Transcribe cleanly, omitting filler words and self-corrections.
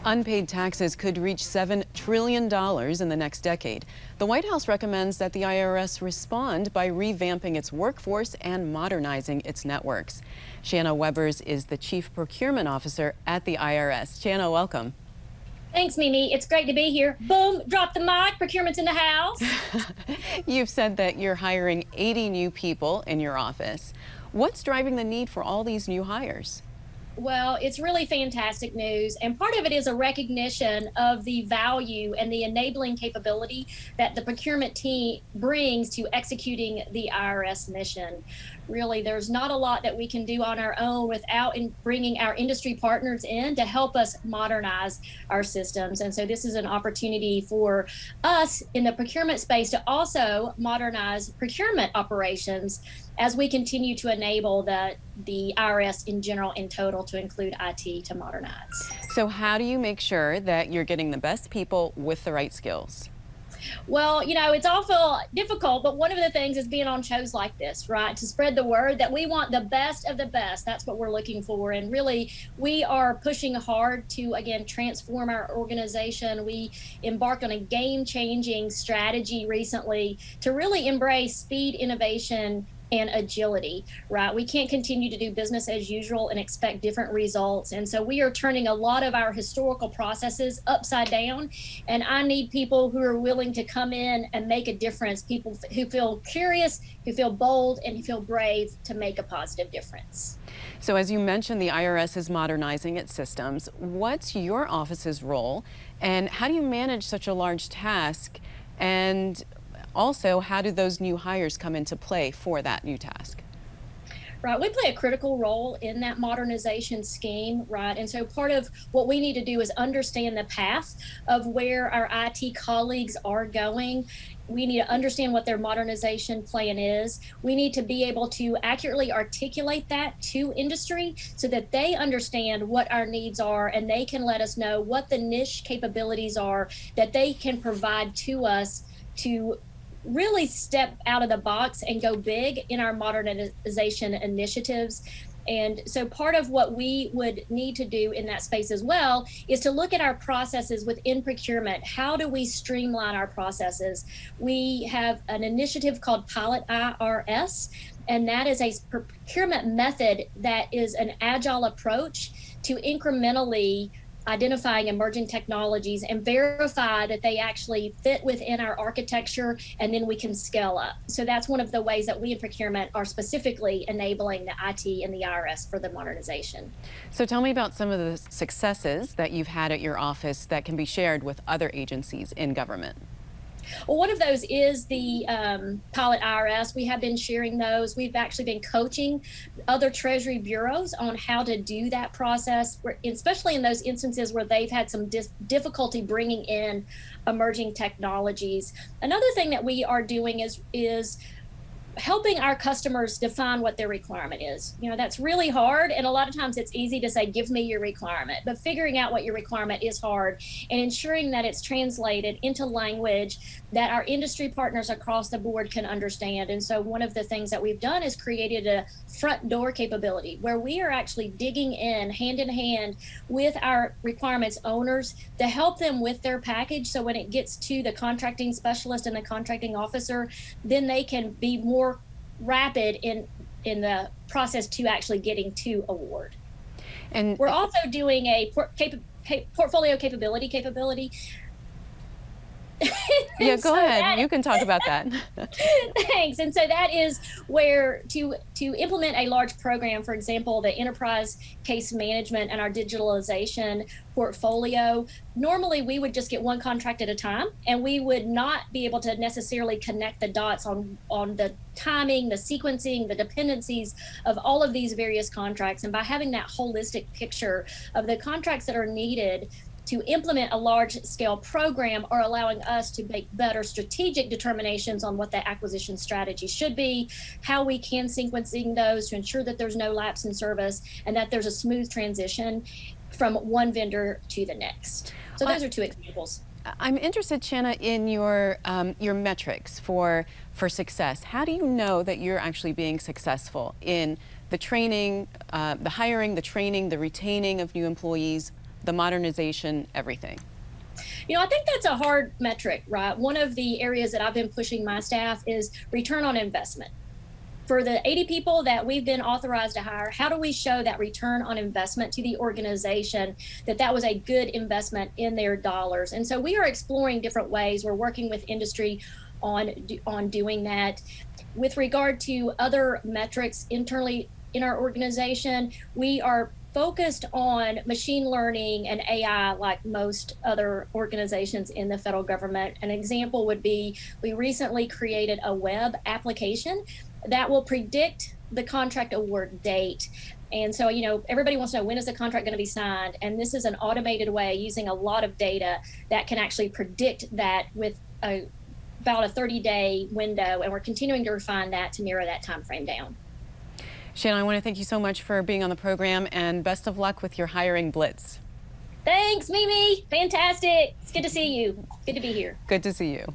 Unpaid taxes could reach $7 trillion in the next decade. The White House recommends that the IRS respond by revamping its workforce and modernizing its networks. Shanna Webbers is the Chief Procurement Officer at the IRS. Shanna, welcome. Thanks, Mimi. It's great to be here. Boom, drop the mic. Procurement's in the house. You've said that you're hiring 80 new people in your office. What's driving the need for all these new hires? Well, it's really fantastic news, and part of it is a recognition of the value and the enabling capability that the procurement team brings to executing the IRS mission. Really, there's not a lot that we can do on our own without bringing our industry partners in to help us modernize our systems. And so this is an opportunity for us in the procurement space to also modernize procurement operations as we continue to enable the IRS in general, in total, to include IT to modernize. So how do you make sure that you're getting the best people with the right skills? Well, it's awful difficult, but one of the things is being on shows like this, right? To spread the word that we want the best of the best. That's what we're looking for. And really, we are pushing hard to, again, transform our organization. We embarked on a game-changing strategy recently to really embrace speed, innovation, and agility, right? We can't continue to do business as usual and expect different results. And so we are turning a lot of our historical processes upside down. And I need people who are willing to come in and make a difference, people who feel curious, who feel bold, and who feel brave to make a positive difference. So as you mentioned, the IRS is modernizing its systems. What's your office's role, and how do you manage such a large task? And also, how do those new hires come into play for that new task? Right, we play a critical role in that modernization scheme, right? And so part of what we need to do is understand the path of where our IT colleagues are going. We need to understand what their modernization plan is. We need to be able to accurately articulate that to industry so that they understand what our needs are, and they can let us know what the niche capabilities are that they can provide to us to really step out of the box and go big in our modernization initiatives. And so part of what we would need to do in that space as well is to look at our processes within procurement. How do we streamline our processes? We have an initiative called Pilot IRS, and that is a procurement method that is an agile approach to incrementally identifying emerging technologies and verify that they actually fit within our architecture, and then we can scale up. So that's one of the ways that we in procurement are specifically enabling the IT and the IRS for the modernization. So tell me about some of the successes that you've had at your office that can be shared with other agencies in government. Well, one of those is the Pilot IRS. We have been sharing those. We've actually been coaching other Treasury bureaus on how to do that process, especially in those instances where they've had some difficulty bringing in emerging technologies. Another thing that we are doing is helping our customers define what their requirement is. That's really hard, and a lot of times it's easy to say, give me your requirement, but figuring out what your requirement is hard, and ensuring that it's translated into language that our industry partners across the board can understand. And so one of the things that we've done is created a front door capability where we are actually digging in hand with our requirements owners to help them with their package. So when it gets to the contracting specialist and the contracting officer, then they can be more rapid in the process to actually getting to award. And we're also doing a portfolio capability. Yeah, go ahead. You can talk about that. Thanks. And so that is where to implement a large program, for example, the enterprise case management and our digitalization portfolio. Normally, we would just get one contract at a time, and we would not be able to necessarily connect the dots on the timing, the sequencing, the dependencies of all of these various contracts. And by having that holistic picture of the contracts that are needed to implement a large-scale program are allowing us to make better strategic determinations on what the acquisition strategy should be, how we can sequencing those to ensure that there's no lapse in service and that there's a smooth transition from one vendor to the next. So those are two examples. I'm interested, Shanna, in your metrics for success. How do you know that you're actually being successful in the training, the hiring, the training, the retaining of new employees? the modernization, everything? I think that's a hard metric, right? One of the areas that I've been pushing my staff is return on investment. For the 80 people that we've been authorized to hire, how do we show that return on investment to the organization, that was a good investment in their dollars? And so we are exploring different ways. We're working with industry on doing that. With regard to other metrics internally in our organization, we are focused on machine learning and AI like most other organizations in the federal government. An example would be we recently created a web application that will predict the contract award date. And so, everybody wants to know, when is the contract going to be signed? And this is an automated way using a lot of data that can actually predict that with about a 30-day window. And we're continuing to refine that to narrow that time frame down. Shanna, I want to thank you so much for being on the program, and best of luck with your hiring blitz. Thanks, Mimi. Fantastic. It's good to see you. Good to be here. Good to see you.